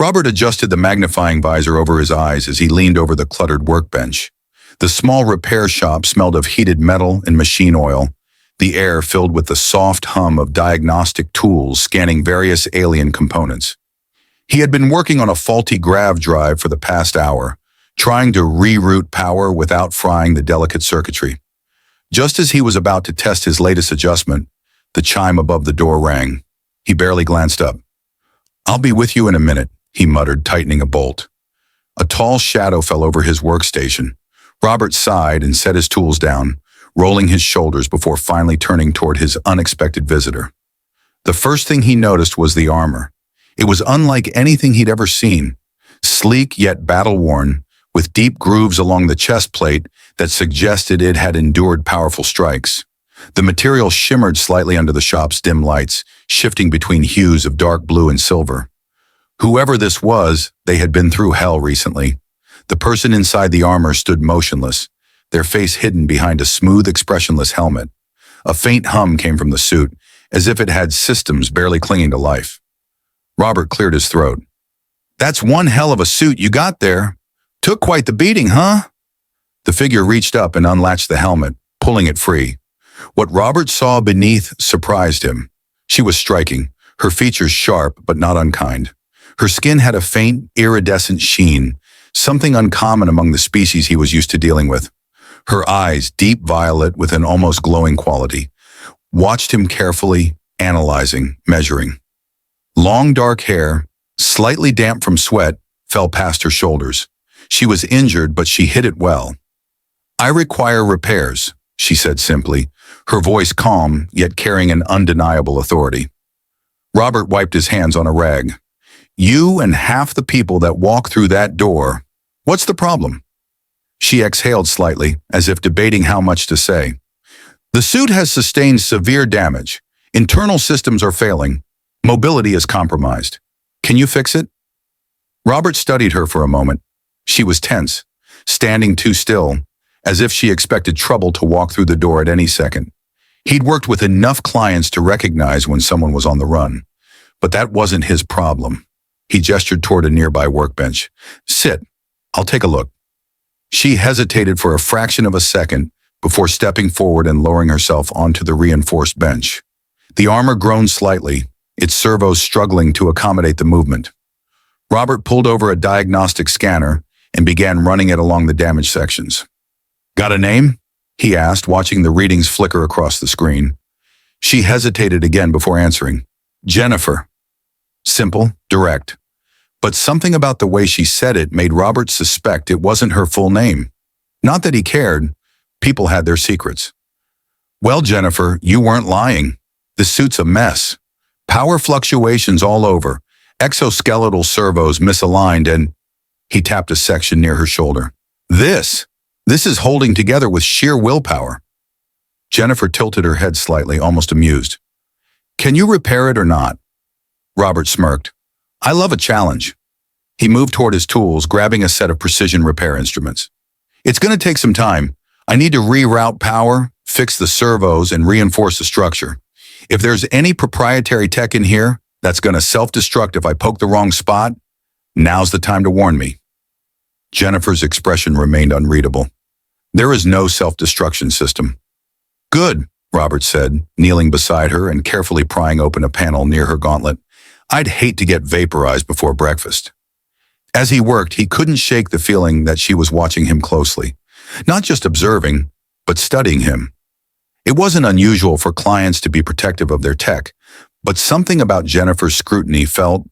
Robert adjusted the magnifying visor over his eyes as he leaned over the cluttered workbench. The small repair shop smelled of heated metal and machine oil, the air filled with the soft hum of diagnostic tools scanning various alien components. He had been working on a faulty grav drive for the past hour, trying to reroute power without frying the delicate circuitry. Just as he was about to test his latest adjustment, the chime above the door rang. He barely glanced up. "I'll be with you in a minute," he muttered, tightening a bolt. A tall shadow fell over his workstation. Robert sighed and set his tools down, rolling his shoulders before finally turning toward his unexpected visitor. The first thing he noticed was the armor. It was unlike anything he'd ever seen, sleek yet battle-worn, with deep grooves along the chest plate that suggested it had endured powerful strikes. The material shimmered slightly under the shop's dim lights, shifting between hues of dark blue and silver. Whoever this was, they had been through hell recently. The person inside the armor stood motionless, their face hidden behind a smooth, expressionless helmet. A faint hum came from the suit, as if it had systems barely clinging to life. Robert cleared his throat. "That's one hell of a suit you got there. Took quite the beating, huh?" The figure reached up and unlatched the helmet, pulling it free. What Robert saw beneath surprised him. She was striking, her features sharp but not unkind. Her skin had a faint, iridescent sheen, something uncommon among the species he was used to dealing with. Her eyes, deep violet with an almost glowing quality, watched him carefully, analyzing, measuring. Long dark hair, slightly damp from sweat, fell past her shoulders. She was injured, but she hid it well. "I require repairs," she said simply, her voice calm, yet carrying an undeniable authority. Robert wiped his hands on a rag. "You and half the people that walk through that door. What's the problem?" She exhaled slightly, as if debating how much to say. "The suit has sustained severe damage. Internal systems are failing. Mobility is compromised. Can you fix it?" Robert studied her for a moment. She was tense, standing too still, as if she expected trouble to walk through the door at any second. He'd worked with enough clients to recognize when someone was on the run, but that wasn't his problem. He gestured toward a nearby workbench. "Sit. I'll take a look." She hesitated for a fraction of a second before stepping forward and lowering herself onto the reinforced bench. The armor groaned slightly, its servos struggling to accommodate the movement. Robert pulled over a diagnostic scanner and began running it along the damaged sections. "Got a name?" he asked, watching the readings flicker across the screen. She hesitated again before answering. "Jennifer." Simple, direct. But something about the way she said it made Robert suspect it wasn't her full name. Not that he cared. People had their secrets. "Well, Jennifer, you weren't lying. The suit's a mess. Power fluctuations all over, exoskeletal servos misaligned, and..." He tapped a section near her shoulder. This is holding together with sheer willpower." Jennifer tilted her head slightly, almost amused. "Can you repair it or not?" Robert smirked. "I love a challenge." He moved toward his tools, grabbing a set of precision repair instruments. "It's going to take some time. I need to reroute power, fix the servos, and reinforce the structure. If there's any proprietary tech in here that's going to self-destruct if I poke the wrong spot, now's the time to warn me." Jennifer's expression remained unreadable. "There is no self-destruction system." "Good," Robert said, kneeling beside her and carefully prying open a panel near her gauntlet. "I'd hate to get vaporized before breakfast." As he worked, he couldn't shake the feeling that she was watching him closely. Not just observing, but studying him. It wasn't unusual for clients to be protective of their tech, but something about Jennifer's scrutiny felt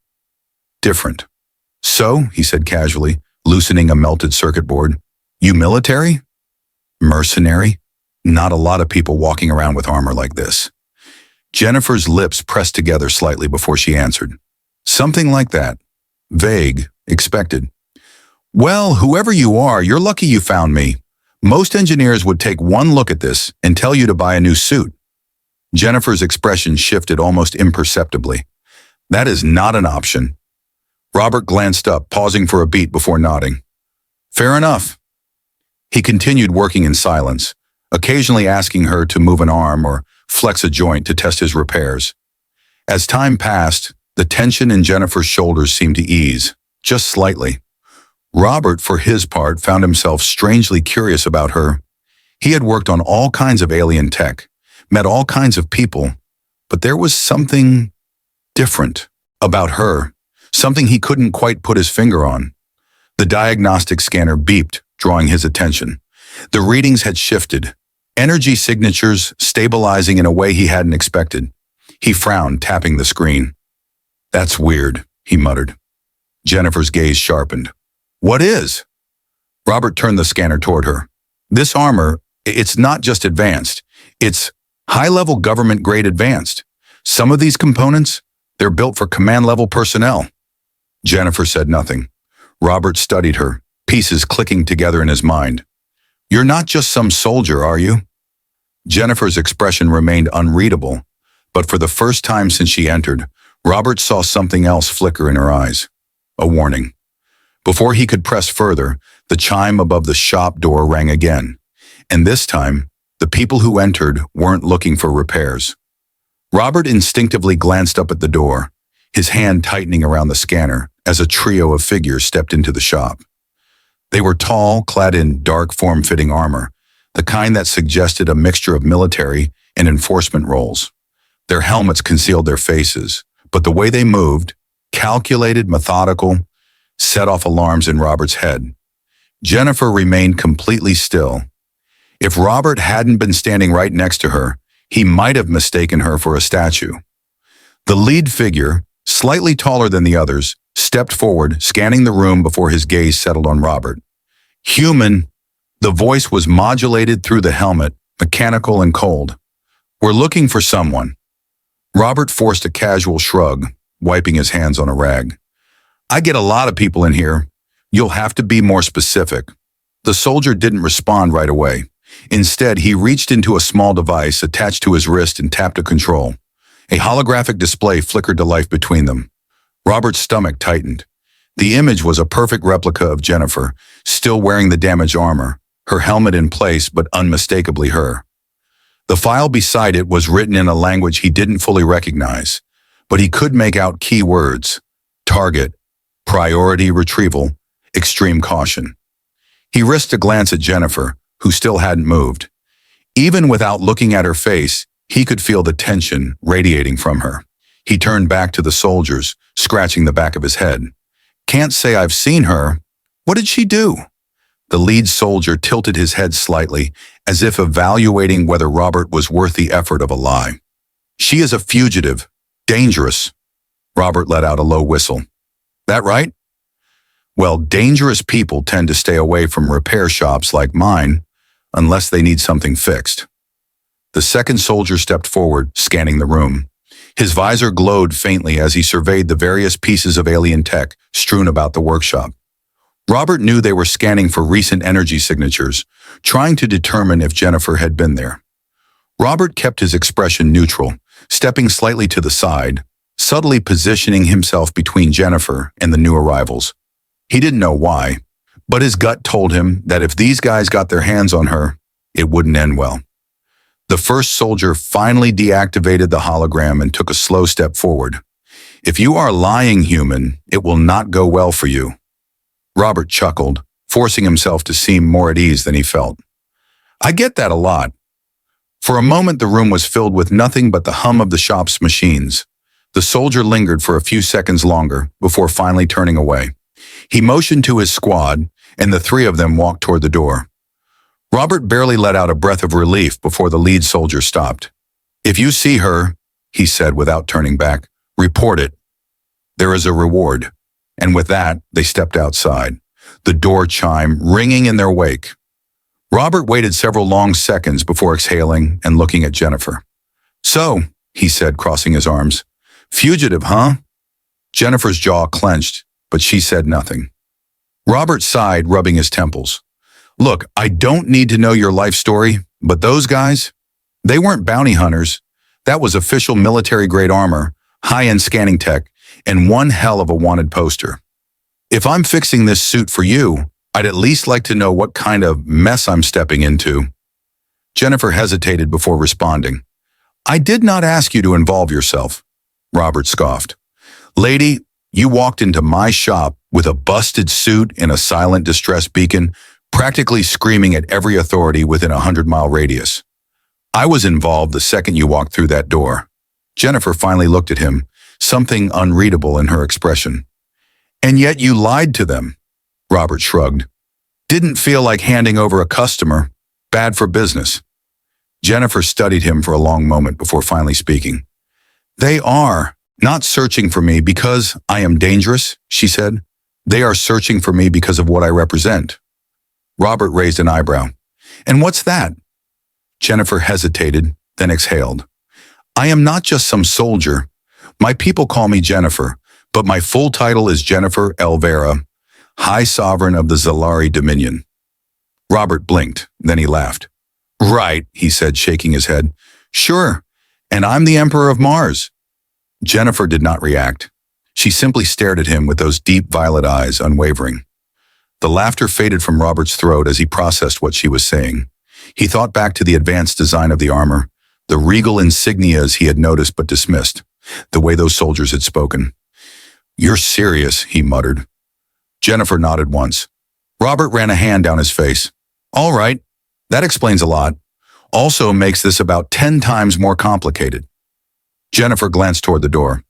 different. "So," he said casually, loosening a melted circuit board, "you military? Mercenary? Not a lot of people walking around with armor like this." Jennifer's lips pressed together slightly before she answered. "Something like that. Vague, expected." "Well, whoever you are, you're lucky you found me. Most engineers would take one look at this and tell you to buy a new suit." Jennifer's expression shifted almost imperceptibly. "That is not an option." Robert glanced up, pausing for a beat before nodding. "Fair enough." He continued working in silence, occasionally asking her to move an arm or flex a joint to test his repairs. As time passed, the tension in Jennifer's shoulders seemed to ease. just slightly. Robert, for his part, found himself strangely curious about her. He had worked on all kinds of alien tech, met all kinds of people, but there was something different about her, something he couldn't quite put his finger on. The diagnostic scanner beeped, drawing his attention. The readings had shifted, energy signatures stabilizing in a way he hadn't expected. He frowned, tapping the screen. "That's weird," he muttered. Jennifer's gaze sharpened. "What is?" Robert turned the scanner toward her. "This armor, it's not just advanced. It's high-level government-grade advanced. Some of these components, they're built for command-level personnel." Jennifer said nothing. Robert studied her, pieces clicking together in his mind. "You're not just some soldier, are you?" Jennifer's expression remained unreadable, but for the first time since she entered, Robert saw something else flicker in her eyes. A warning. Before he could press further, the chime above the shop door rang again, and this time, the people who entered weren't looking for repairs. Robert instinctively glanced up at the door, his hand tightening around the scanner as a trio of figures stepped into the shop. They were tall, clad in dark form-fitting armor, the kind that suggested a mixture of military and enforcement roles. Their helmets concealed their faces, but the way they moved, calculated, methodical, set off alarms in Robert's head. Jennifer remained completely still. If Robert hadn't been standing right next to her, he might have mistaken her for a statue. The lead figure, slightly taller than the others, stepped forward, scanning the room before his gaze settled on Robert. "Human," the voice was modulated through the helmet, mechanical and cold. "We're looking for someone." Robert forced a casual shrug, wiping his hands on a rag. "I get a lot of people in here. You'll have to be more specific." The soldier didn't respond right away. Instead, he reached into a small device attached to his wrist and tapped a control. A holographic display flickered to life between them. Robert's stomach tightened. The image was a perfect replica of Jennifer, still wearing the damaged armor, her helmet in place but unmistakably her. The file beside it was written in a language he didn't fully recognize, but he could make out key words: target, priority retrieval, extreme caution. He risked a glance at Jennifer, who still hadn't moved. Even without looking at her face, he could feel the tension radiating from her. He turned back to the soldiers, scratching the back of his head. "Can't say I've seen her. What did she do?" The lead soldier tilted his head slightly, as if evaluating whether Robert was worth the effort of a lie. "She is a fugitive. Dangerous." Robert let out a low whistle. "That right?" "Well, dangerous people tend to stay away from repair shops like mine, unless they need something fixed." The second soldier stepped forward, scanning the room. His visor glowed faintly as he surveyed the various pieces of alien tech strewn about the workshop. Robert knew they were scanning for recent energy signatures, trying to determine if Jennifer had been there. Robert kept his expression neutral, stepping slightly to the side, subtly positioning himself between Jennifer and the new arrivals. He didn't know why, but his gut told him that if these guys got their hands on her, it wouldn't end well. The first soldier finally deactivated the hologram and took a slow step forward. "If you are lying, human, it will not go well for you." Robert chuckled, forcing himself to seem more at ease than he felt. "I get that a lot." For a moment, the room was filled with nothing but the hum of the shop's machines. The soldier lingered for a few seconds longer before finally turning away. He motioned to his squad, and the three of them walked toward the door. Robert barely let out a breath of relief before the lead soldier stopped. "If you see her," he said without turning back, "report it. There is a reward." And with that, they stepped outside, the door chime ringing in their wake. Robert waited several long seconds before exhaling and looking at Jennifer. "So," he said, crossing his arms, "fugitive, huh?" Jennifer's jaw clenched, but she said nothing. Robert sighed, rubbing his temples. "Look, I don't need to know your life story, but those guys, they weren't bounty hunters. That was official military-grade armor, high-end scanning tech, and one hell of a wanted poster. If I'm fixing this suit for you, I'd at least like to know what kind of mess I'm stepping into." Jennifer hesitated before responding. "I did not ask you to involve yourself," Robert scoffed. "Lady, you walked into my shop with a busted suit and a silent distress beacon, practically screaming at every authority within a 100-mile radius. I was involved the second you walked through that door. Jennifer finally looked at him, something unreadable in her expression. And yet you lied to them. Robert shrugged. Didn't feel like handing over a customer. Bad for business. Jennifer studied him for a long moment before finally speaking. They are not searching for me because I am dangerous, she said. They are searching for me because of what I represent. Robert raised an eyebrow. And what's that? Jennifer hesitated, then exhaled. I am not just some soldier. My people call me Jennifer, but my full title is Jennifer Elvera, High Sovereign of the Zalari Dominion. Robert blinked, then he laughed. Right, he said, shaking his head. Sure, and I'm the Emperor of Mars. Jennifer did not react. She simply stared at him with those deep violet eyes, unwavering. The laughter faded from Robert's throat as he processed what she was saying. He thought back to the advanced design of the armor, the regal insignias he had noticed but dismissed, the way those soldiers had spoken. You're serious, he muttered. Jennifer nodded once. Robert ran a hand down his face. All right, that explains a lot. Also makes this about 10 times more complicated. Jennifer glanced toward the door.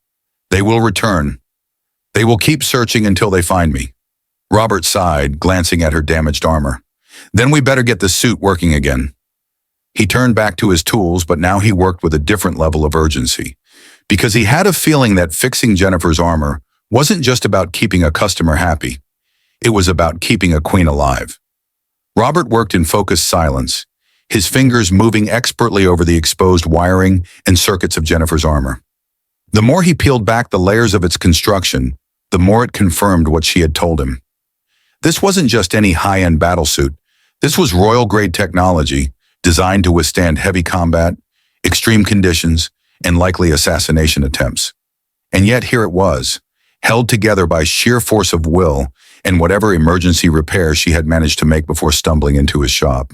They will return. They will keep searching until they find me. Robert sighed, glancing at her damaged armor. Then we better get the suit working again. He turned back to his tools, but now he worked with a different level of urgency, because he had a feeling that fixing Jennifer's armor wasn't just about keeping a customer happy. It was about keeping a queen alive. Robert worked in focused silence, his fingers moving expertly over the exposed wiring and circuits of Jennifer's armor. The more he peeled back the layers of its construction, the more it confirmed what she had told him. This wasn't just any high-end battlesuit. This was royal-grade technology designed to withstand heavy combat, extreme conditions, and likely assassination attempts. And yet here it was, held together by sheer force of will and whatever emergency repairs she had managed to make before stumbling into his shop.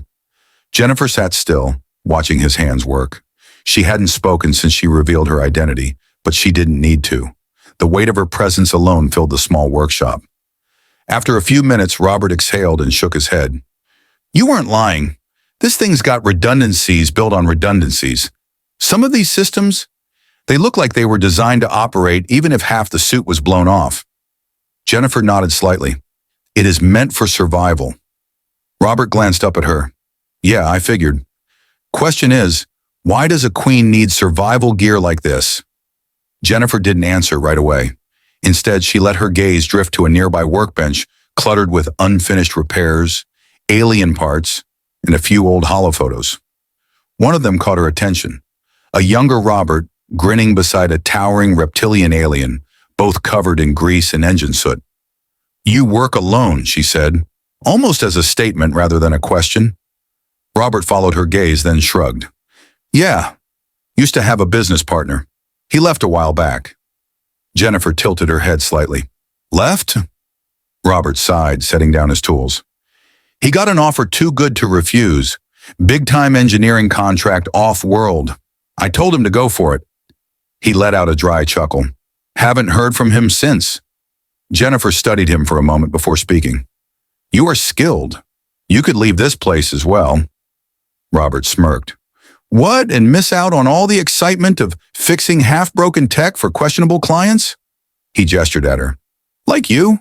Jennifer sat still, watching his hands work. She hadn't spoken since she revealed her identity, but she didn't need to. The weight of her presence alone filled the small workshop. After a few minutes, Robert exhaled and shook his head. You weren't lying. This thing's got redundancies built on redundancies. Some of these systems, they look like they were designed to operate even if half the suit was blown off. Jennifer nodded slightly. It is meant for survival. Robert glanced up at her. Yeah, I figured. Question is, why does a queen need survival gear like this? Jennifer didn't answer right away. Instead, she let her gaze drift to a nearby workbench cluttered with unfinished repairs, alien parts, and a few old holophotos. One of them caught her attention. A younger Robert, grinning beside a towering reptilian alien, both covered in grease and engine soot. You work alone, she said, almost as a statement rather than a question. Robert followed her gaze, then shrugged. Yeah, used to have a business partner. He left a while back. Jennifer tilted her head slightly. Left? Robert sighed, setting down his tools. He got an offer too good to refuse. Big-time engineering contract off-world. I told him to go for it. He let out a dry chuckle. Haven't heard from him since. Jennifer studied him for a moment before speaking. You are skilled. You could leave this place as well. Robert smirked. What, and miss out on all the excitement of fixing half-broken tech for questionable clients? He gestured at her. Like you?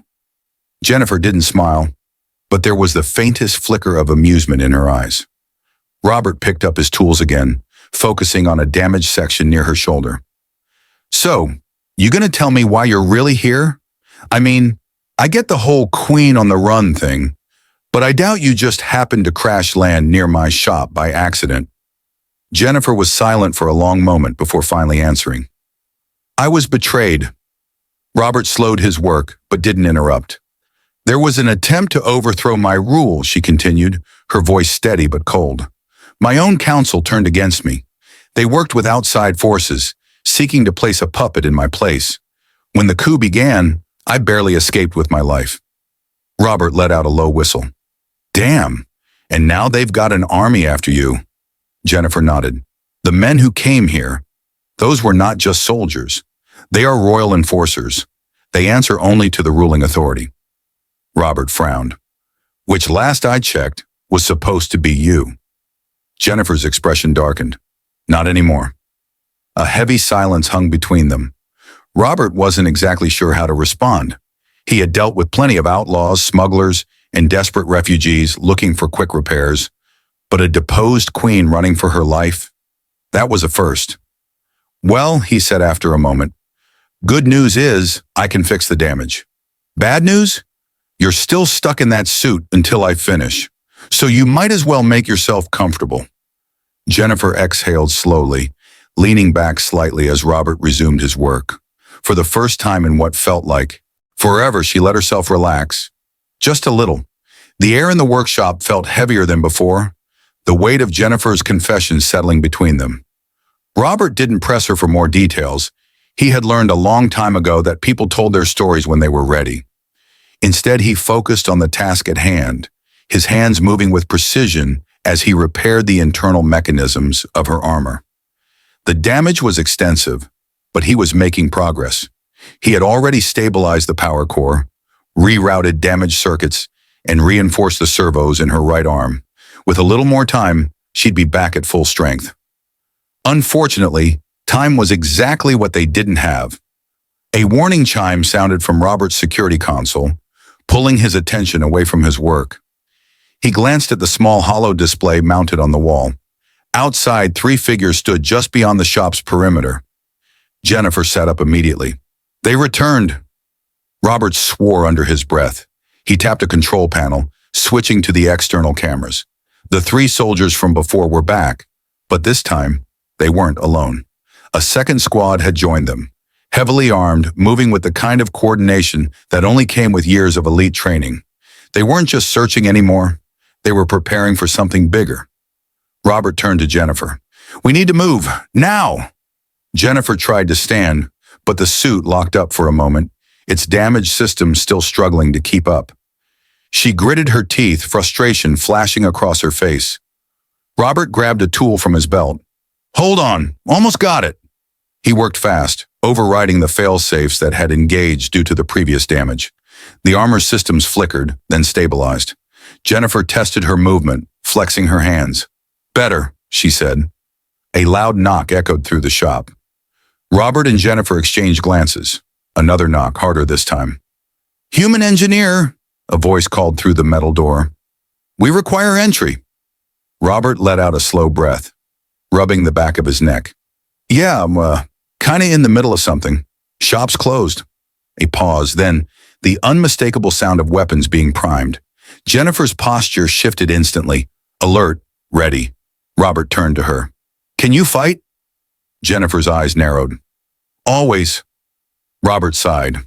Jennifer didn't smile, but there was the faintest flicker of amusement in her eyes. Robert picked up his tools again, focusing on a damaged section near her shoulder. So, you gonna tell me why you're really here? I mean, I get the whole queen on the run thing, but I doubt you just happened to crash land near my shop by accident. Jennifer was silent for a long moment before finally answering. I was betrayed. Robert slowed his work, but didn't interrupt. There was an attempt to overthrow my rule, she continued, her voice steady but cold. My own council turned against me. They worked with outside forces, seeking to place a puppet in my place. When the coup began, I barely escaped with my life. Robert let out a low whistle. Damn, and now they've got an army after you. Jennifer nodded. The men who came here, those were not just soldiers. They are royal enforcers. They answer only to the ruling authority. Robert frowned. Which last I checked was supposed to be you. Jennifer's expression darkened. Not anymore. A heavy silence hung between them. Robert wasn't exactly sure how to respond. He had dealt with plenty of outlaws, smugglers, and desperate refugees looking for quick repairs, but a deposed queen running for her life? That was a first. Well, he said after a moment, good news is I can fix the damage. Bad news? You're still stuck in that suit until I finish, so you might as well make yourself comfortable. Jennifer exhaled slowly, leaning back slightly as Robert resumed his work. For the first time in what felt like forever, she let herself relax. Just a little. The air in the workshop felt heavier than before, the weight of Jennifer's confession settling between them. Robert didn't press her for more details. He had learned a long time ago that people told their stories when they were ready. Instead, he focused on the task at hand, his hands moving with precision as he repaired the internal mechanisms of her armor. The damage was extensive, but he was making progress. He had already stabilized the power core, rerouted damaged circuits, and reinforced the servos in her right arm. With a little more time, she'd be back at full strength. Unfortunately, time was exactly what they didn't have. A warning chime sounded from Robert's security console, pulling his attention away from his work. He glanced at the small holo display mounted on the wall. Outside, 3 figures stood just beyond the shop's perimeter. Jennifer sat up immediately. They returned. Robert swore under his breath. He tapped a control panel, switching to the external cameras. The 3 soldiers from before were back, but this time, they weren't alone. A second squad had joined them, heavily armed, moving with the kind of coordination that only came with years of elite training. They weren't just searching anymore. They were preparing for something bigger. Robert turned to Jennifer. We need to move, now! Jennifer tried to stand, but the suit locked up for a moment, its damaged systems still struggling to keep up. She gritted her teeth, frustration flashing across her face. Robert grabbed a tool from his belt. Hold on, almost got it. He worked fast, overriding the fail-safes that had engaged due to the previous damage. The armor systems flickered, then stabilized. Jennifer tested her movement, flexing her hands. Better, she said. A loud knock echoed through the shop. Robert and Jennifer exchanged glances. Another knock, harder this time. Human engineer, a voice called through the metal door. We require entry. Robert let out a slow breath, rubbing the back of his neck. Yeah, I'm kinda in the middle of something. Shop's closed. A pause, then the unmistakable sound of weapons being primed. Jennifer's posture shifted instantly. Alert, ready. Robert turned to her. Can you fight? Jennifer's eyes narrowed. Always. Robert sighed.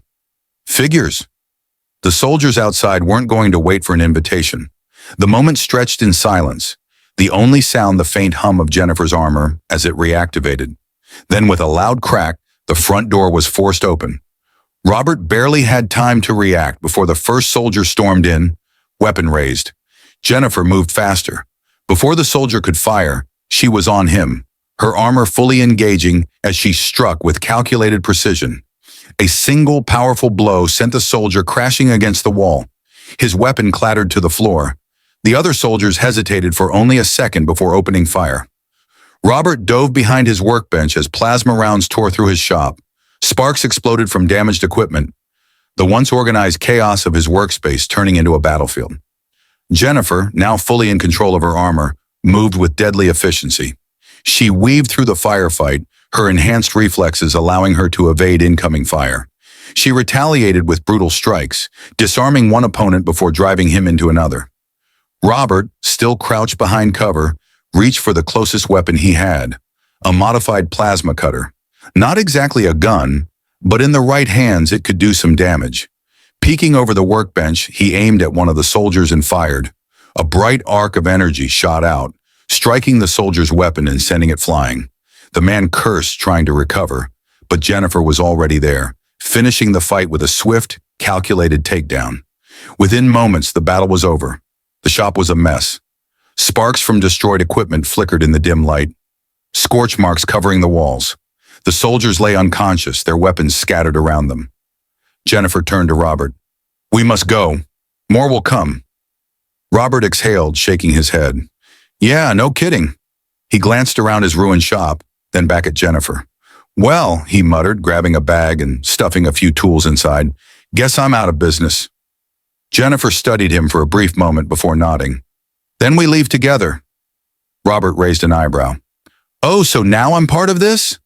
Figures. The soldiers outside weren't going to wait for an invitation. The moment stretched in silence, the only sound the faint hum of Jennifer's armor as it reactivated. Then with a loud crack, the front door was forced open. Robert barely had time to react before the first soldier stormed in, weapon raised. Jennifer moved faster. Before the soldier could fire, she was on him, her armor fully engaging as she struck with calculated precision. A single powerful blow sent the soldier crashing against the wall. His weapon clattered to the floor. The other soldiers hesitated for only a second before opening fire. Robert dove behind his workbench as plasma rounds tore through his shop. Sparks exploded from damaged equipment, the once organized chaos of his workspace turning into a battlefield. Jennifer, now fully in control of her armor, moved with deadly efficiency. She weaved through the firefight, her enhanced reflexes allowing her to evade incoming fire. She retaliated with brutal strikes, disarming one opponent before driving him into another. Robert, still crouched behind cover, reached for the closest weapon he had, a modified plasma cutter. Not exactly a gun, but in the right hands it could do some damage. Peeking over the workbench, he aimed at one of the soldiers and fired. A bright arc of energy shot out, striking the soldier's weapon and sending it flying. The man cursed, trying to recover, but Jennifer was already there, finishing the fight with a swift, calculated takedown. Within moments, the battle was over. The shop was a mess. Sparks from destroyed equipment flickered in the dim light, scorch marks covering the walls. The soldiers lay unconscious, their weapons scattered around them. Jennifer turned to Robert. We must go. More will come. Robert exhaled, shaking his head. Yeah, no kidding. He glanced around his ruined shop, then back at Jennifer. Well, he muttered, grabbing a bag and stuffing a few tools inside. Guess I'm out of business. Jennifer studied him for a brief moment before nodding. Then we leave together. Robert raised an eyebrow. Oh, so now I'm part of this?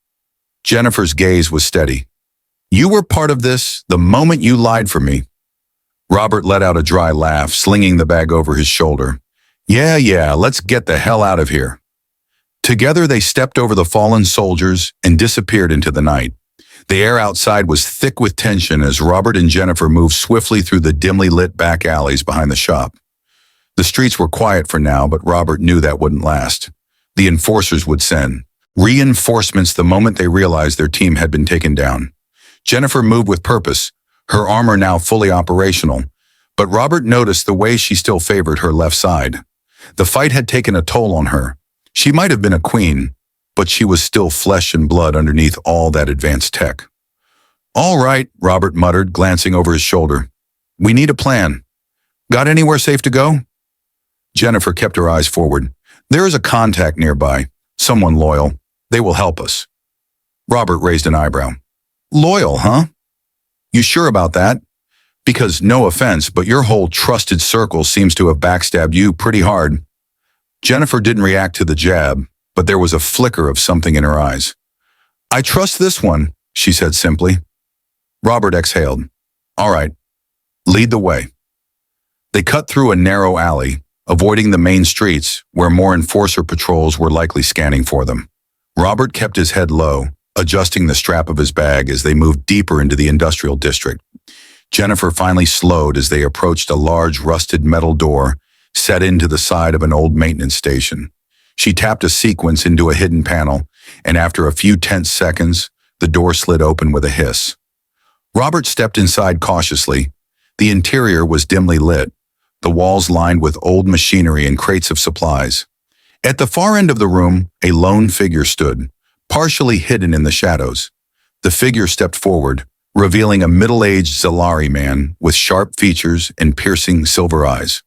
Jennifer's gaze was steady. You were part of this the moment you lied for me. Robert let out a dry laugh, slinging the bag over his shoulder. Yeah, let's get the hell out of here. Together they stepped over the fallen soldiers and disappeared into the night. The air outside was thick with tension as Robert and Jennifer moved swiftly through the dimly lit back alleys behind the shop. The streets were quiet for now, but Robert knew that wouldn't last. The enforcers would send reinforcements the moment they realized their team had been taken down. Jennifer moved with purpose, her armor now fully operational, but Robert noticed the way she still favored her left side. The fight had taken a toll on her. She might have been a queen, but she was still flesh and blood underneath all that advanced tech. All right, Robert muttered, glancing over his shoulder. We need a plan. Got anywhere safe to go? Jennifer kept her eyes forward. There is a contact nearby, someone loyal. They will help us. Robert raised an eyebrow. Loyal, huh? You sure about that? Because, no offense, but your whole trusted circle seems to have backstabbed you pretty hard. Jennifer didn't react to the jab, but there was a flicker of something in her eyes. I trust this one, she said simply. Robert exhaled. All right, lead the way. They cut through a narrow alley, avoiding the main streets where more enforcer patrols were likely scanning for them. Robert kept his head low, adjusting the strap of his bag as they moved deeper into the industrial district. Jennifer finally slowed as they approached a large rusted metal door set into the side of an old maintenance station. She tapped a sequence into a hidden panel, and after a few tense seconds, the door slid open with a hiss. Robert stepped inside cautiously. The interior was dimly lit, the walls lined with old machinery and crates of supplies. At the far end of the room, a lone figure stood, partially hidden in the shadows. The figure stepped forward, revealing a middle-aged Zalari man with sharp features and piercing silver eyes.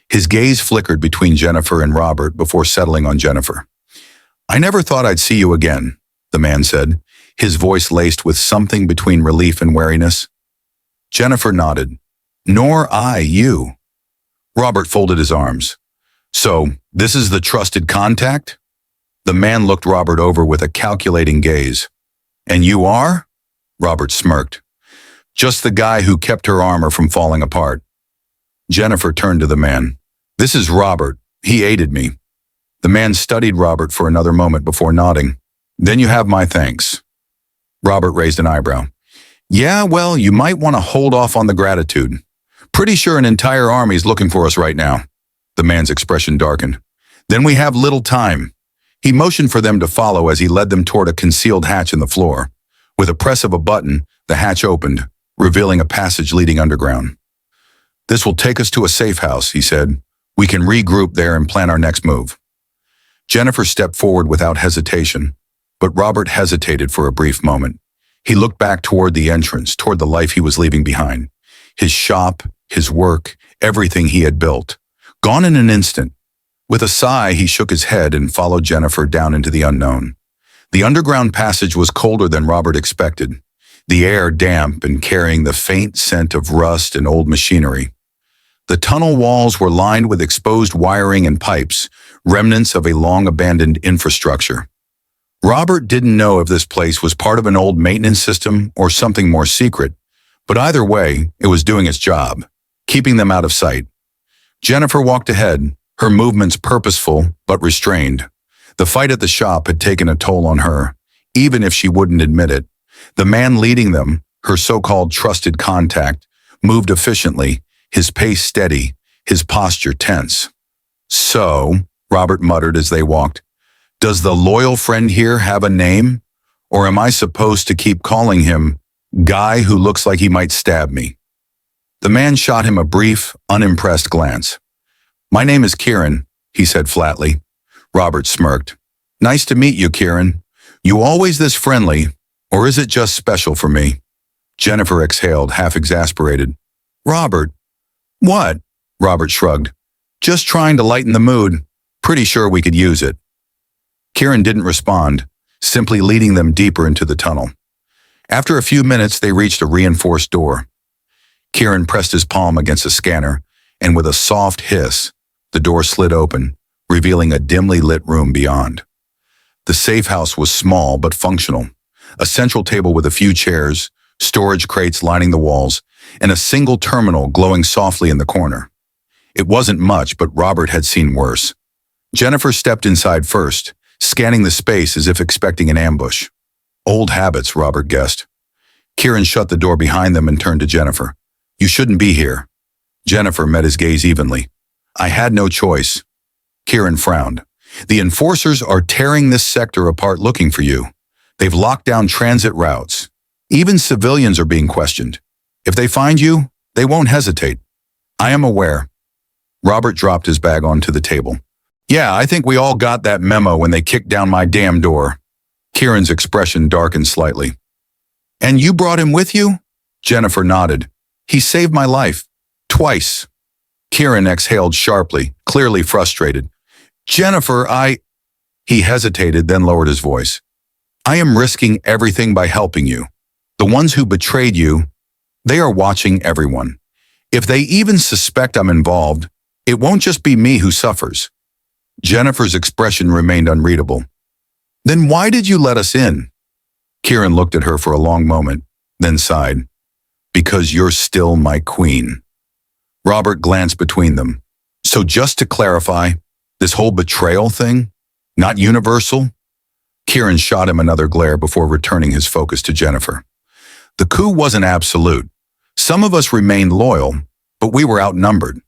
His gaze flickered between Jennifer and Robert before settling on Jennifer. I never thought I'd see you again, the man said, his voice laced with something between relief and wariness. Jennifer nodded. Nor I you. Robert folded his arms. So, this is the trusted contact? The man looked Robert over with a calculating gaze. And you are? Robert smirked. Just the guy who kept her armor from falling apart. Jennifer turned to the man. This is Robert. He aided me. The man studied Robert for another moment before nodding. Then you have my thanks. Robert raised an eyebrow. Yeah, well, you might want to hold off on the gratitude. Pretty sure an entire army's looking for us right now. The man's expression darkened. Then we have little time. He motioned for them to follow as he led them toward a concealed hatch in the floor. With a press of a button, the hatch opened, revealing a passage leading underground. This will take us to a safe house, he said. We can regroup there and plan our next move. Jennifer stepped forward without hesitation, but Robert hesitated for a brief moment. He looked back toward the entrance, toward the life he was leaving behind. His shop, his work, everything he had built. Gone in an instant. With a sigh, he shook his head and followed Jennifer down into the unknown. The underground passage was colder than Robert expected, the air damp and carrying the faint scent of rust and old machinery. The tunnel walls were lined with exposed wiring and pipes, remnants of a long-abandoned infrastructure. Robert didn't know if this place was part of an old maintenance system or something more secret, but either way, it was doing its job, keeping them out of sight. Jennifer walked ahead, her movements purposeful but restrained. The fight at the shop had taken a toll on her, even if she wouldn't admit it. The man leading them, her so-called trusted contact, moved efficiently, his pace steady, his posture tense. So, Robert muttered as they walked, does the loyal friend here have a name? Or am I supposed to keep calling him guy who looks like he might stab me? The man shot him a brief, unimpressed glance. My name is Kieran, he said flatly. Robert smirked. Nice to meet you, Kieran. You always this friendly, or is it just special for me? Jennifer exhaled, half exasperated. Robert, What? Robert shrugged. Just trying to lighten the mood. Pretty sure we could use it. Kieran didn't respond, simply leading them deeper into the tunnel. After a few minutes, they reached a reinforced door. Kieran pressed his palm against a scanner, and with a soft hiss, the door slid open, revealing a dimly lit room beyond. The safe house was small but functional. A central table with a few chairs, storage crates lining the walls, and a single terminal glowing softly in the corner. It wasn't much, but Robert had seen worse. Jennifer stepped inside first, scanning the space as if expecting an ambush. Old habits, Robert guessed. Kieran shut the door behind them and turned to Jennifer. You shouldn't be here. Jennifer met his gaze evenly. I had no choice. Kieran frowned. The enforcers are tearing this sector apart looking for you. They've locked down transit routes. Even civilians are being questioned. If they find you, they won't hesitate. I am aware. Robert dropped his bag onto the table. Yeah, I think we all got that memo when they kicked down my damn door. Kieran's expression darkened slightly. And you brought him with you? Jennifer nodded. He saved my life. Twice. Kieran exhaled sharply, clearly frustrated. Jennifer, He hesitated, then lowered his voice. I am risking everything by helping you. The ones who betrayed you, they are watching everyone. If they even suspect I'm involved, it won't just be me who suffers. Jennifer's expression remained unreadable. Then why did you let us in? Kieran looked at her for a long moment, then sighed. Because you're still my queen. Robert glanced between them. So just to clarify, this whole betrayal thing, not universal? Kieran shot him another glare before returning his focus to Jennifer. The coup wasn't absolute. Some of us remained loyal, but we were outnumbered.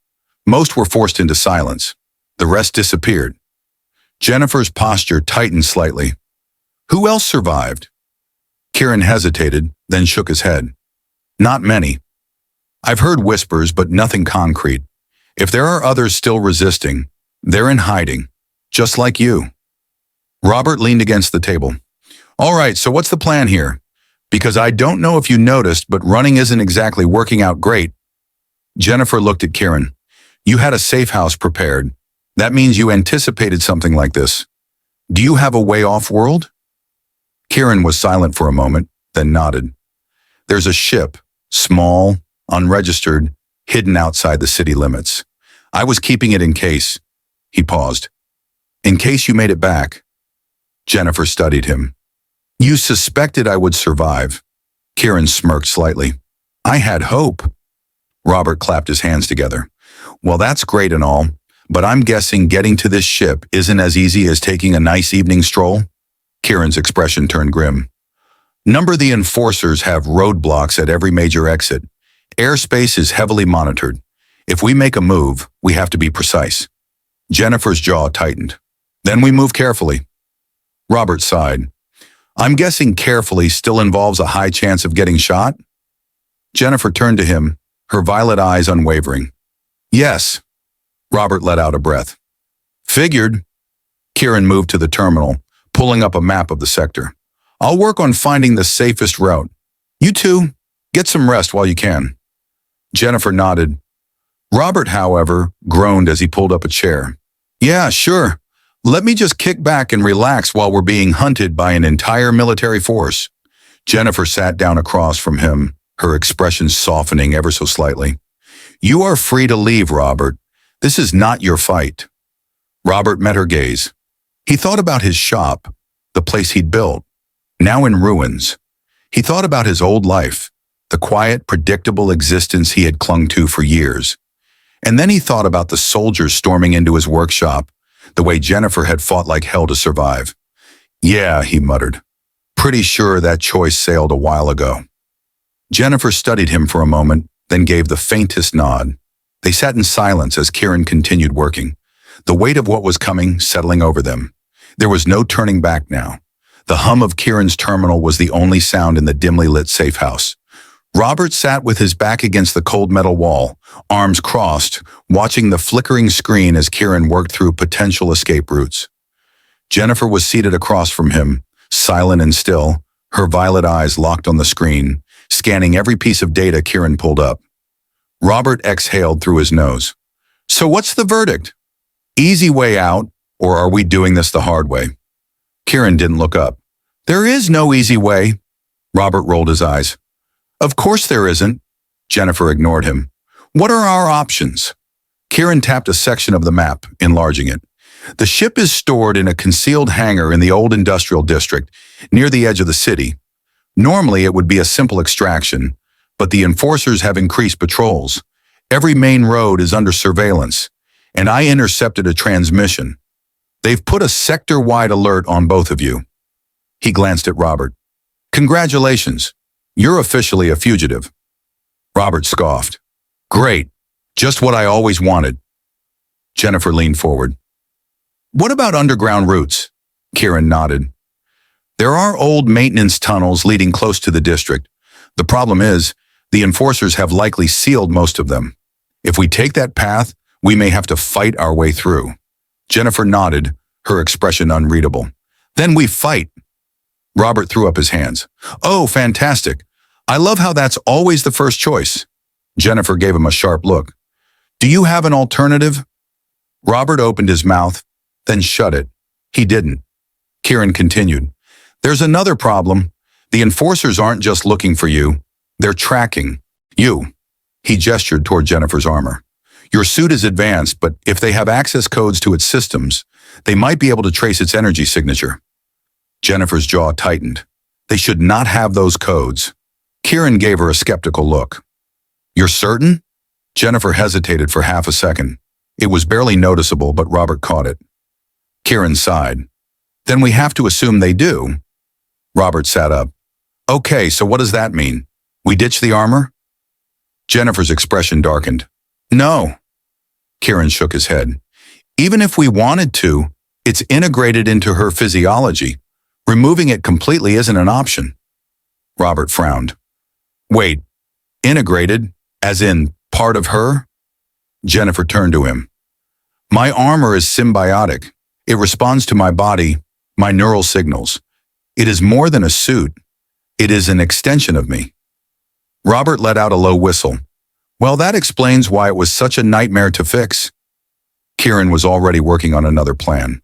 Most were forced into silence. The rest disappeared. Jennifer's posture tightened slightly. Who else survived? Kieran hesitated, then shook his head. Not many. I've heard whispers, but nothing concrete. If there are others still resisting, they're in hiding, just like you. Robert leaned against the table. All right, so what's the plan here? Because I don't know if you noticed, but running isn't exactly working out great. Jennifer looked at Kieran. You had a safe house prepared. That means you anticipated something like this. Do you have a way off-world? Kieran was silent for a moment, then nodded. There's a ship, small, unregistered, hidden outside the city limits. I was keeping it in case. He paused. In case you made it back. Jennifer studied him. You suspected I would survive. Kieran smirked slightly. I had hope. Robert clapped his hands together. Well, that's great and all, but I'm guessing getting to this ship isn't as easy as taking a nice evening stroll? Kieran's expression turned grim. The enforcers have roadblocks at every major exit. Airspace is heavily monitored. If we make a move, we have to be precise. Jennifer's jaw tightened. Then we move carefully. Robert sighed. I'm guessing carefully still involves a high chance of getting shot? Jennifer turned to him, her violet eyes unwavering. Yes. Robert let out a breath. Figured. Kieran moved to the terminal, pulling up a map of the sector. I'll work on finding the safest route. You two, get some rest while you can. Jennifer nodded. Robert, however, groaned as he pulled up a chair. Yeah, sure. Let me just kick back and relax while we're being hunted by an entire military force. Jennifer sat down across from him, her expression softening ever so slightly. You are free to leave, Robert. This is not your fight. Robert met her gaze. He thought about his shop, the place he'd built, now in ruins. He thought about his old life, the quiet, predictable existence he had clung to for years. And then he thought about the soldiers storming into his workshop, the way Jennifer had fought like hell to survive. Yeah, he muttered. Pretty sure that choice sailed a while ago. Jennifer studied him for a moment, then gave the faintest nod. They sat in silence as Kieran continued working, the weight of what was coming settling over them. There was no turning back now. The hum of Kieran's terminal was the only sound in the dimly lit safe house. Robert sat with his back against the cold metal wall, arms crossed, watching the flickering screen as Kieran worked through potential escape routes. Jennifer was seated across from him, silent and still, her violet eyes locked on the screen, scanning every piece of data Kieran pulled up. Robert exhaled through his nose. So what's the verdict? Easy way out, or are we doing this the hard way? Kieran didn't look up. There is no easy way. Robert rolled his eyes. Of course there isn't. Jennifer ignored him. What are our options? Kieran tapped a section of the map, enlarging it. The ship is stored in a concealed hangar in the old industrial district, near the edge of the city. Normally it would be a simple extraction, but the enforcers have increased patrols. Every main road is under surveillance, and I intercepted a transmission. They've put a sector-wide alert on both of you. He glanced at Robert. Congratulations. You're officially a fugitive. Robert scoffed. Great. Just what I always wanted. Jennifer leaned forward. What about underground routes? Kieran nodded. There are old maintenance tunnels leading close to the district. The problem is, the enforcers have likely sealed most of them. If we take that path, we may have to fight our way through. Jennifer nodded, her expression unreadable. Then we fight. Robert threw up his hands. Oh, fantastic. I love how that's always the first choice. Jennifer gave him a sharp look. Do you have an alternative? Robert opened his mouth, then shut it. He didn't. Kieran continued. There's another problem. The enforcers aren't just looking for you. They're tracking you. He gestured toward Jennifer's armor. Your suit is advanced, but if they have access codes to its systems, they might be able to trace its energy signature. Jennifer's jaw tightened. They should not have those codes. Kieran gave her a skeptical look. You're certain? Jennifer hesitated for half a second. It was barely noticeable, but Robert caught it. Kieran sighed. Then we have to assume they do. Robert sat up. Okay, so what does that mean? We ditch the armor? Jennifer's expression darkened. No. Kieran shook his head. Even if we wanted to, it's integrated into her physiology. Removing it completely isn't an option. Robert frowned. Wait, integrated, as in part of her? Jennifer turned to him. My armor is symbiotic. It responds to my body, my neural signals. It is more than a suit. It is an extension of me. Robert let out a low whistle. Well, that explains why it was such a nightmare to fix. Kieran was already working on another plan.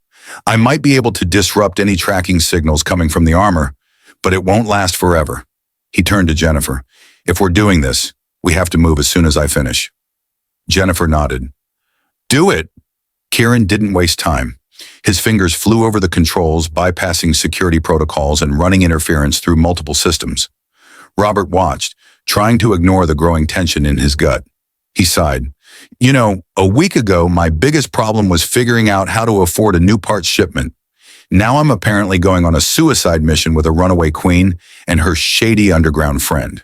I might be able to disrupt any tracking signals coming from the armor, but it won't last forever. He turned to Jennifer. If we're doing this, we have to move as soon as I finish. Jennifer nodded. Do it. Kieran didn't waste time. His fingers flew over the controls, bypassing security protocols and running interference through multiple systems. Robert watched, trying to ignore the growing tension in his gut. He sighed. You know, a week ago, my biggest problem was figuring out how to afford a new parts shipment. Now I'm apparently going on a suicide mission with a runaway queen and her shady underground friend.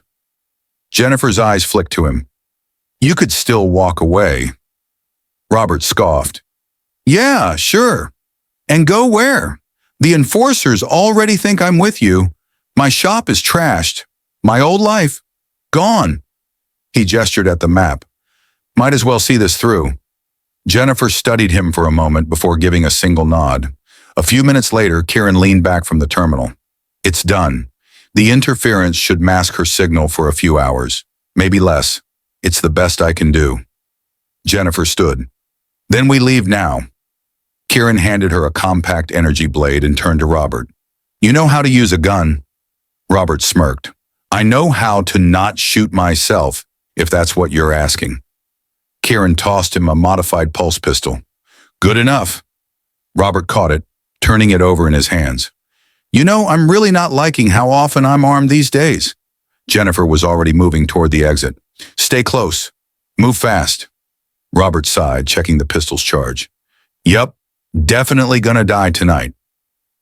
Jennifer's eyes flicked to him. You could still walk away. Robert scoffed. Yeah, sure. And go where? The enforcers already think I'm with you. My shop is trashed. My old life, gone. He gestured at the map. Might as well see this through. Jennifer studied him for a moment before giving a single nod. A few minutes later, Kieran leaned back from the terminal. It's done. The interference should mask her signal for a few hours, maybe less. It's the best I can do. Jennifer stood. Then we leave now. Kieran handed her a compact energy blade and turned to Robert. You know how to use a gun? Robert smirked. I know how to not shoot myself, if that's what you're asking. Kieran tossed him a modified pulse pistol. Good enough. Robert caught it, turning it over in his hands. You know, I'm really not liking how often I'm armed these days. Jennifer was already moving toward the exit. Stay close. Move fast. Robert sighed, checking the pistol's charge. Yup, definitely gonna die tonight.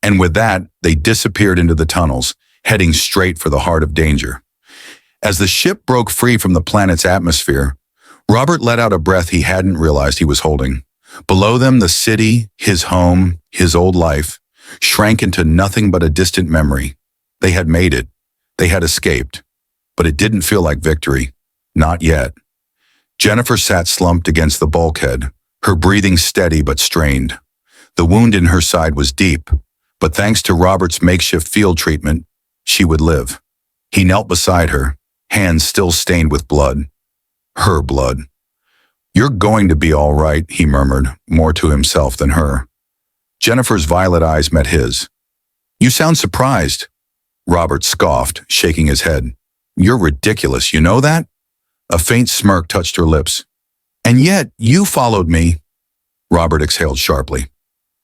And with that, they disappeared into the tunnels, heading straight for the heart of danger. As the ship broke free from the planet's atmosphere, Robert let out a breath he hadn't realized he was holding. Below them, the city, his home, his old life, shrank into nothing but a distant memory. They had made it. They had escaped. But it didn't feel like victory. Not yet. Jennifer sat slumped against the bulkhead, her breathing steady but strained. The wound in her side was deep, but thanks to Robert's makeshift field treatment, she would live. He knelt beside her, hands still stained with blood. Her blood. You're going to be all right, he murmured, more to himself than her. Jennifer's violet eyes met his. You sound surprised. Robert scoffed, shaking his head. You're ridiculous, you know that? A faint smirk touched her lips. And yet, you followed me. Robert exhaled sharply.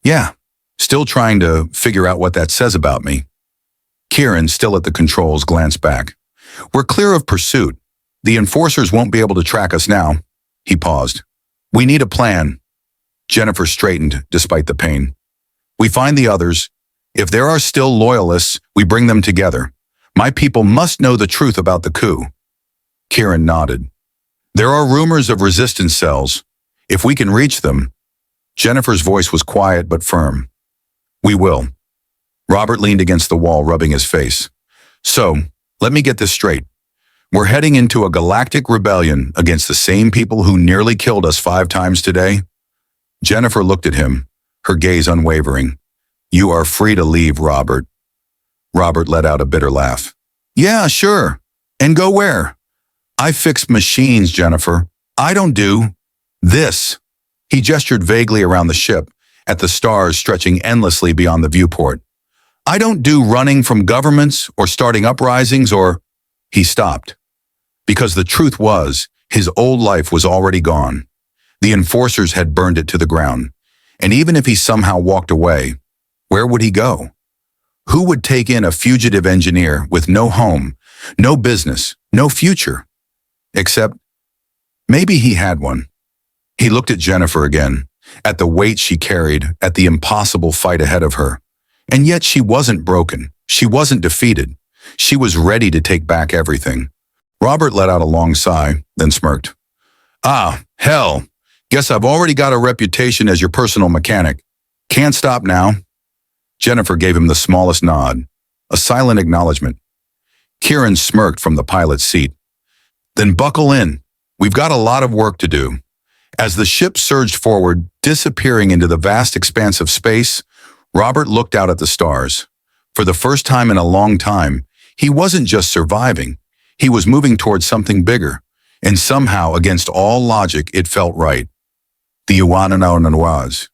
Yeah, still trying to figure out what that says about me. Kieran, still at the controls, glanced back. We're clear of pursuit. The enforcers won't be able to track us now. He paused. We need a plan. Jennifer straightened, despite the pain. We find the others. If there are still loyalists, we bring them together. My people must know the truth about the coup. Kieran nodded. There are rumors of resistance cells. If we can reach them. Jennifer's voice was quiet but firm. We will. Robert leaned against the wall, rubbing his face. So, let me get this straight. We're heading into a galactic rebellion against the same people who nearly killed us 5 times today? Jennifer looked at him, her gaze unwavering. You are free to leave, Robert. Robert let out a bitter laugh. Yeah, sure. And go where? I fix machines, Jennifer. I don't do this. He gestured vaguely around the ship, at the stars stretching endlessly beyond the viewport. I don't do running from governments or starting uprisings or... He stopped. Because the truth was, his old life was already gone. The enforcers had burned it to the ground. And even if he somehow walked away, where would he go? Who would take in a fugitive engineer with no home, no business, no future? Except, maybe he had one. He looked at Jennifer again, at the weight she carried, at the impossible fight ahead of her. And yet she wasn't broken. She wasn't defeated. She was ready to take back everything. Robert let out a long sigh, then smirked. Ah, hell. Guess I've already got a reputation as your personal mechanic. Can't stop now. Jennifer gave him the smallest nod, a silent acknowledgement. Kieran smirked from the pilot's seat. Then buckle in. We've got a lot of work to do. As the ship surged forward, disappearing into the vast expanse of space, Robert looked out at the stars. For the first time in a long time, he wasn't just surviving. He was moving towards something bigger, and somehow, against all logic, it felt right. The Uwananawanawas.